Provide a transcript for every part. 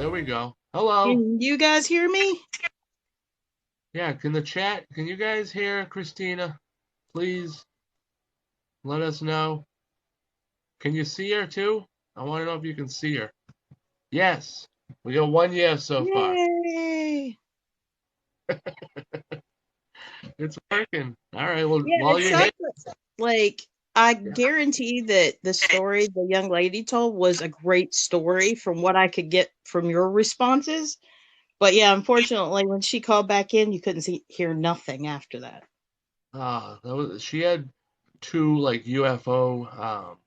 there we go. Hello. Can you guys hear me? Yeah, can you guys hear Christina? Please let us know. Can you see her too? I want to know if you can see her. Yes. We got one yes so far. Yay! It's working. All right, well, Yeah, while it you're here, sucks. Like, I yeah. guarantee that the story the young lady told was a great story from what I could get from your responses. But yeah, unfortunately, when she called back in, you couldn't hear nothing after that. She had two like UFO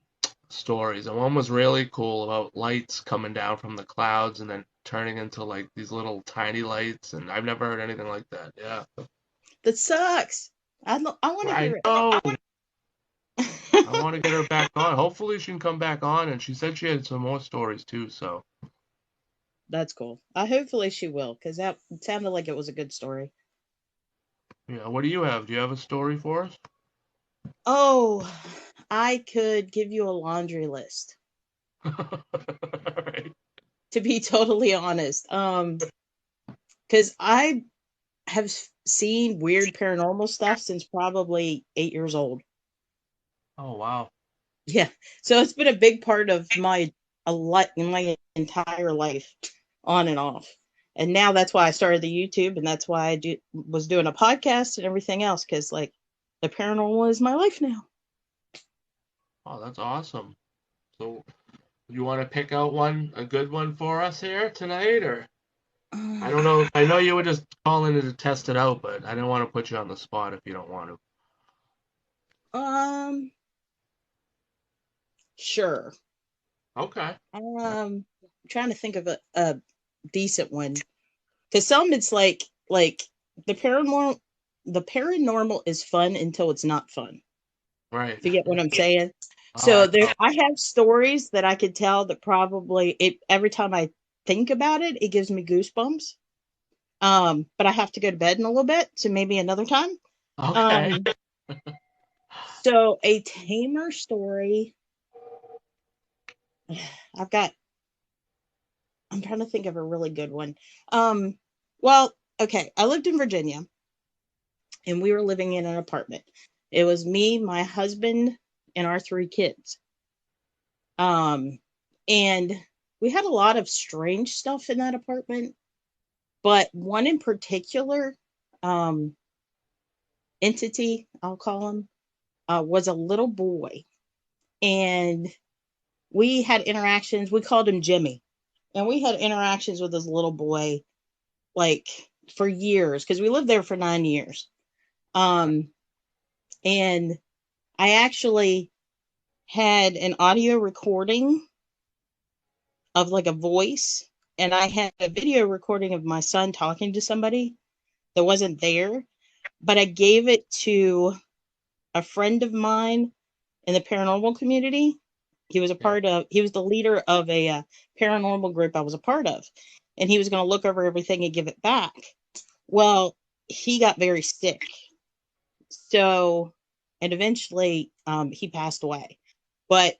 stories, and one was really cool about lights coming down from the clouds and then turning into like these little tiny lights, and I've never heard anything like that. Yeah. That sucks. I want to I hear it. know. I want to get her back on. Hopefully she can come back on. And she said she had some more stories too. So That's cool. I hopefully she will, because that sounded like it was a good story. yeah, what do you have? Do you have a story for us? Oh, I could give you a laundry list, All right. to be totally honest. Because I have seen weird paranormal stuff since probably 8 years old. Oh wow. Yeah, so it's been a big part of my entire life, on and off. And now that's why I started the YouTube, and that's why was doing a podcast and everything else, because like the paranormal is my life now. Oh, that's awesome. So you want to pick out a good one for us here tonight, or I don't know. I know you were just calling it to test it out, but I didn't want to put you on the spot if you don't want to. Um, sure. Okay. Trying to think of a decent one, because some it's like the paranormal. The paranormal is fun until it's not fun. Right. If you get what I'm saying. Oh, So there, I have stories that I could tell that probably it every time I think about it, it gives me goosebumps. But I have to go to bed in a little bit, so maybe another time. okay. Um, so a tamer story. I've got. I'm trying to think of a really good one. Um, well, okay, I lived in Virginia, and we were living in an apartment. It was me, my husband, and our three kids. Um, and we had a lot of strange stuff in that apartment, but one in particular, um, entity, I'll call him, was a little boy. And we had interactions. We called him Jimmy. And we had interactions with this little boy like for years, because we lived there for 9 years. Um, and I actually had an audio recording of like a voice, and I had a video recording of my son talking to somebody that wasn't there, but I gave it to a friend of mine in the paranormal community. Yeah. He was the leader of a paranormal group I was a part of, and he was going to look over everything and give it back. Well, he got very sick. So, and eventually he passed away. But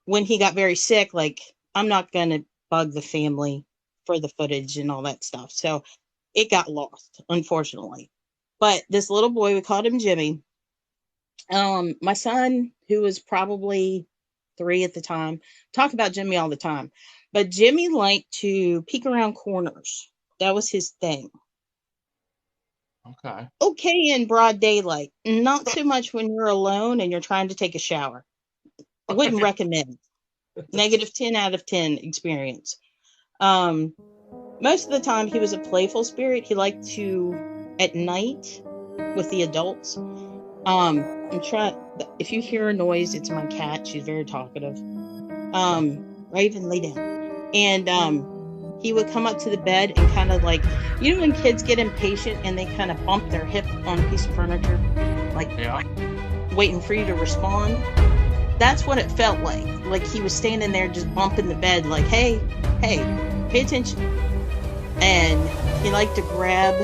when he got very sick, like, I'm not going to bug the family for the footage and all that stuff. So it got lost, unfortunately. But this little boy, we called him Jimmy. My son, who was probably 3 at the time, talk about Jimmy all the time. But Jimmy liked to peek around corners. That was his thing. Okay. Okay, in broad daylight, not so much when you're alone and you're trying to take a shower. I wouldn't recommend. Negative 10 out of 10 experience. Um, Most of the time, he was a playful spirit. He liked to, at night, with the adults. I'm trying. If you hear a noise, it's my cat. She's very talkative. Raven, lay down. And he would come up to the bed and kind of like, when kids get impatient and they kind of bump their hip on a piece of furniture, like Yeah. waiting for you to respond. That's what it felt like. Like he was standing there just bumping the bed, like, hey, pay attention. And he liked to grab,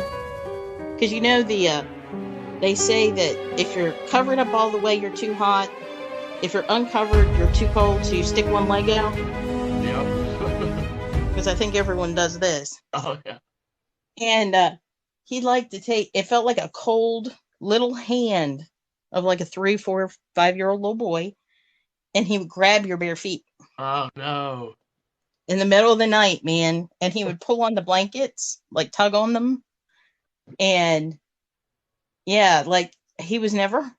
because they say that if you're covered up all the way, you're too hot. If you're uncovered, you're too cold. So you stick one leg out. Yep. because I think everyone does this. Oh yeah. And he liked to take, it felt like a cold little hand of like a 3, 4, 5 year old little boy, and he would grab your bare feet Oh no. in the middle of the night, man. And he would pull on the blankets, like tug on them. And yeah, like he was never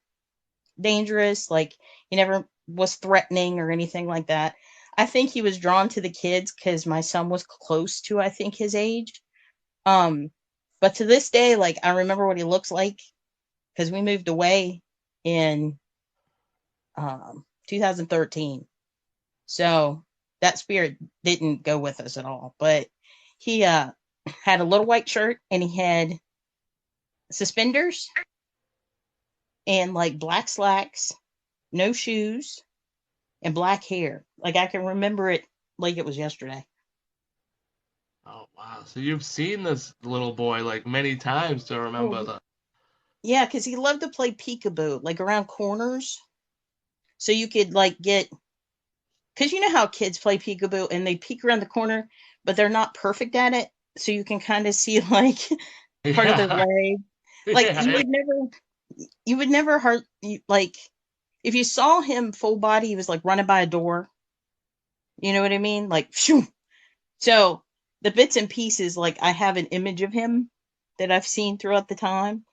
dangerous. Like he never was threatening or anything like that. I think he was drawn to the kids because my son was close to, I think, his age. Um, but to this day, like I remember what he looks like because we moved away in 2013. So that spirit didn't go with us at all. But he had a little white shirt and he had suspenders and like black slacks, no shoes, and black hair. Like I can remember it like it was yesterday. Oh wow. So you've seen this little boy like many times to remember Oh, the. yeah, because he loved to play peekaboo, like around corners. So you could like get, because you know how kids play peekaboo and they peek around the corner, but they're not perfect at it. So you can kind of see like part of their Yeah. leg. Like Yeah. you would never hurt, like if you saw him full body, he was like running by a door. You know what I mean? Like, shoo. So the bits and pieces, like I have an image of him that I've seen throughout the time,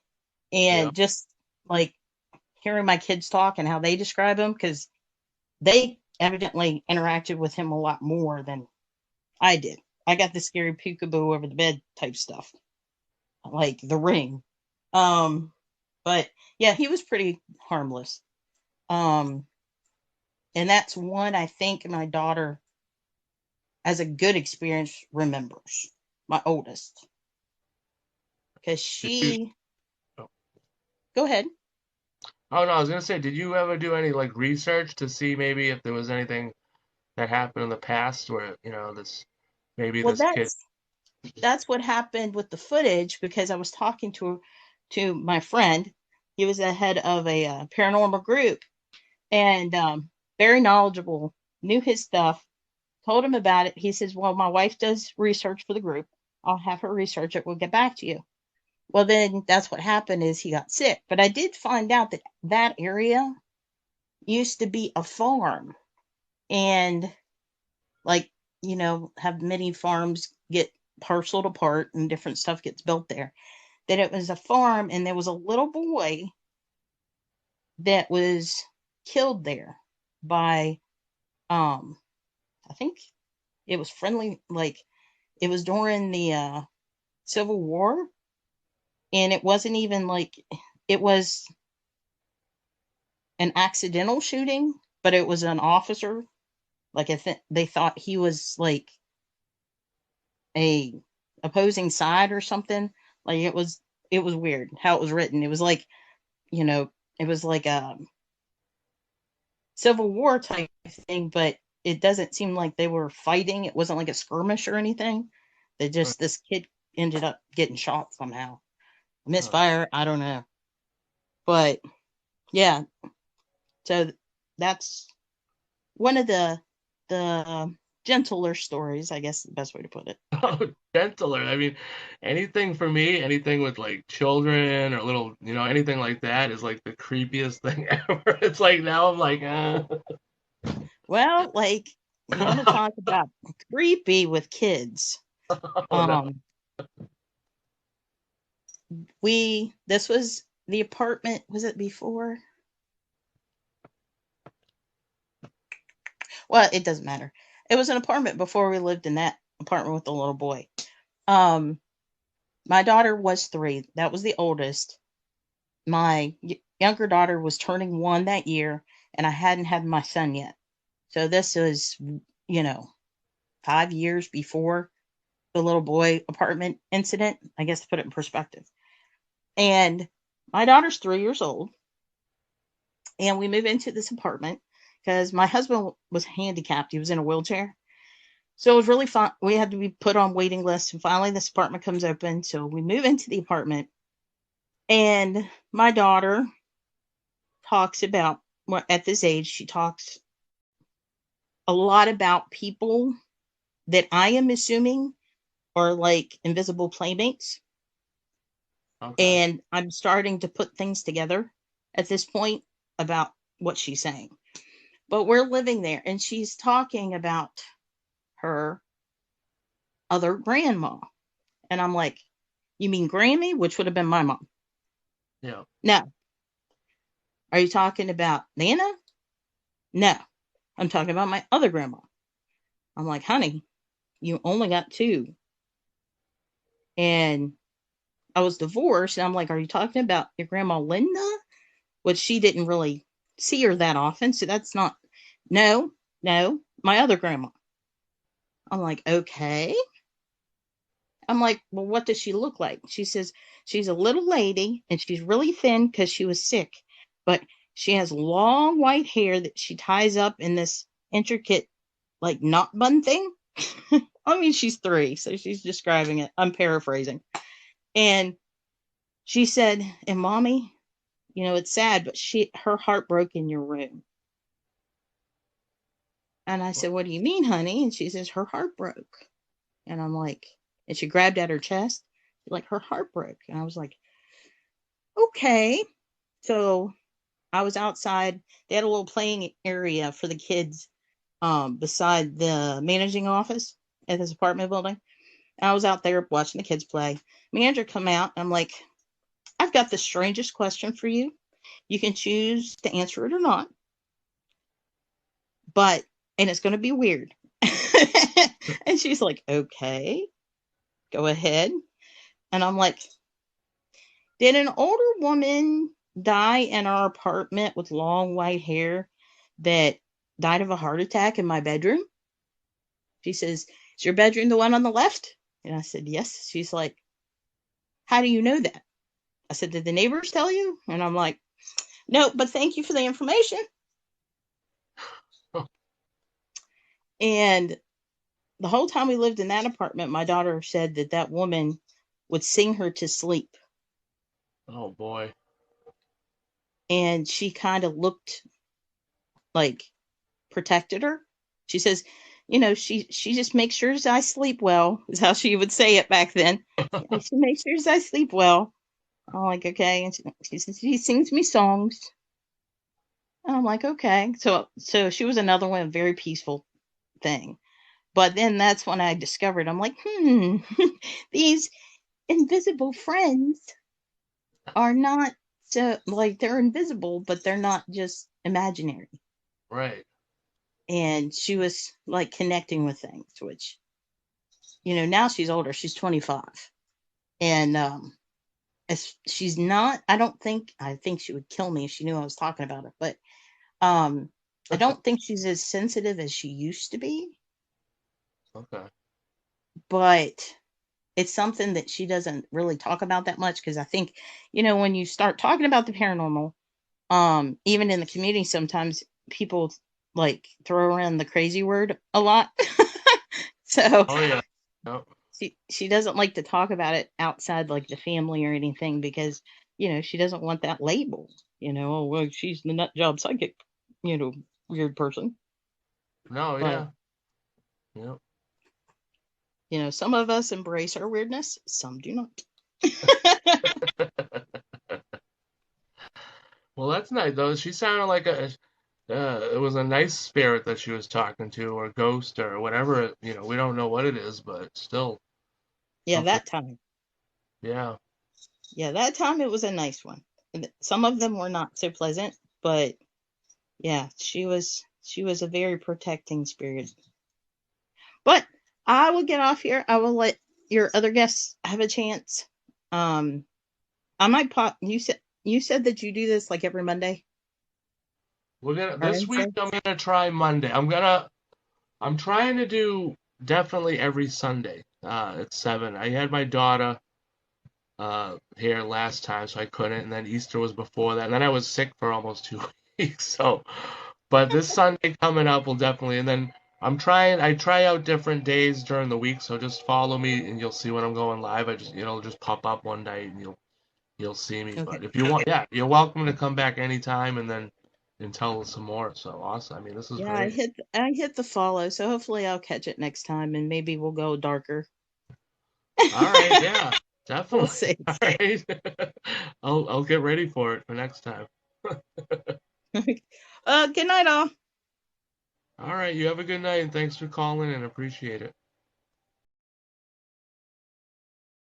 Yeah. and just like hearing my kids talk and how they describe him, because they evidently interacted with him a lot more than I did. I got the scary peekaboo over the bed type stuff, like the ring. Um, but yeah, he was pretty harmless. Um, and that's one I think my daughter, as a good experience, remembers. My oldest, because Did you? she. Oh Go ahead. oh, no, I was gonna say, did you ever do any like research to see maybe if there was anything that happened in the past where this maybe Well, this kid. that's what happened with the footage because I was talking to my friend. He was the head of a paranormal group and very knowledgeable, knew his stuff. Told him about it. He says, "Well, my wife does research for the group. I'll have her research it. We'll get back to you." Well, then that's what happened is he got sick. But I did find out that that area used to be a farm, and like have many farms get parceled apart and different stuff gets built there. That it was a farm and there was a little boy that was killed there by um I think it was friendly, like it was during the Civil War, and it wasn't even like it was an accidental shooting, but it was an officer. Like I think they thought he was like a opposing side or something. Like it was weird how it was written. It was like, you know, it was like a Civil War type thing, but it doesn't seem like they were fighting. It wasn't like a skirmish or anything. They Uh, just this kid ended up getting shot somehow. uh, Misfire, I don't know. But yeah, so that's one of the gentler stories, I guess is the best way to put it. oh, gentler. I mean, anything for me, anything with like children or little, anything like that is like the creepiest thing ever. It's like now I'm like, Well, like you want to talk about creepy with kids. oh no. Um we this was the apartment, was it before? Well, it doesn't matter. It was an apartment before we lived in that apartment with the little boy. Um, my daughter was 3. That was the oldest. My younger daughter was turning 1 that year, and I hadn't had my son yet. So this was, you know, 5 years before the little boy apartment incident, I guess to put it in perspective. And my daughter's 3 years old, and we move into this apartment because my husband was handicapped. He was in a wheelchair. So it was really fun. We had to be put on waiting lists, and finally this apartment comes open. So we move into the apartment, and my daughter talks about, well, at this age, she talks a lot about people that I am assuming are like invisible playmates. Okay. And I'm starting to put things together at this point about what she's saying. But we're living there and she's talking about her other grandma. And I'm like, you mean Grammy, which would have been my mom? Yeah. No. Are you talking about Nana? No. I'm talking about my other grandma. I'm like, honey, you only got two. And I was divorced. And I'm like, are you talking about your grandma Linda? Which she didn't really see her that often. So that's not, no, no, my other grandma. I'm like, okay. I'm like, well, what does she look like? She says, she's a little lady and she's really thin because she was sick, but she has long white hair that she ties up in this intricate, like, knot bun thing. I mean, she's three, so she's describing it. I'm paraphrasing. And she said, and mommy, it's sad, but her heart broke in your room. And I said, what do you mean, honey? And she says, her heart broke. And I'm like, and she grabbed at her chest, like her heart broke. And I was like, okay. So I was outside. They had a little playing area for the kids beside the managing office at this apartment building. And I was out there watching the kids play. Manager come out. And I'm like, I've got the strangest question for you. You can choose to answer it or not, and it's going to be weird. And she's like, okay, go ahead. And I'm like, did an older woman die in our apartment with long white hair that died of a heart attack in my bedroom? She says, is your bedroom the one on the left? And I said, yes. She's like, how do you know that? I said, did the neighbors tell you? And I'm like, no, but thank you for the information. And the whole time we lived in that apartment, my daughter said that woman would sing her to sleep. Oh boy. And she kind of looked like protected her. She says, she just makes sure I sleep well, is how she would say it back then. She makes sure I sleep well. I'm like, okay. And she says, she sings me songs. And I'm like, okay. So she was another one, a very peaceful thing. But then that's when I discovered, I'm like, these invisible friends are not so, like, they're invisible, but they're not just imaginary. Right. And she was like connecting with things, which, now she's older, she's 25. And as she's not, I think she would kill me if she knew I was talking about it, but I don't think she's as sensitive as she used to be, Okay. but it's something that she doesn't really talk about that much because I think, when you start talking about the paranormal, even in the community, sometimes people like throw around the crazy word a lot. So Oh yeah. Yep. she doesn't like to talk about it outside like the family or anything because she doesn't want that label. Oh well, she's the nut job psychic, you know, weird person. No, But yeah. Yep. some of us embrace our weirdness, some do not. Well, that's nice though. She sounded like it was a nice spirit that she was talking to, or ghost, or whatever. We don't know what it is, but still Yeah, something. that time. Yeah. Yeah, that time it was a nice one. And some of them were not so pleasant, but yeah, she was a very protecting spirit. But I will get off here. I will let your other guests have a chance. Um, I might pop. You said that you do this like every Monday We're gonna or this week. Wednesday. I'm gonna try Monday. I'm trying to do definitely every Sunday. At 7. I had my daughter here last time, so I couldn't, and then Easter was before that, and then I was sick for almost 2 weeks. So, but this Sunday coming up will definitely, and then I try out different days during the week, so just follow me and you'll see when I'm going live. I just, just pop up one night and you'll see me. Okay. But if you want, yeah, you're welcome to come back anytime, and then and tell us some more. So awesome. I mean, this is Yeah, great. I hit the follow, so hopefully I'll catch it next time and maybe we'll go darker. All right, yeah, We'll definitely. see. All right. I'll get ready for it for next time. Good night, all. All right, you have a good night and thanks for calling and appreciate it.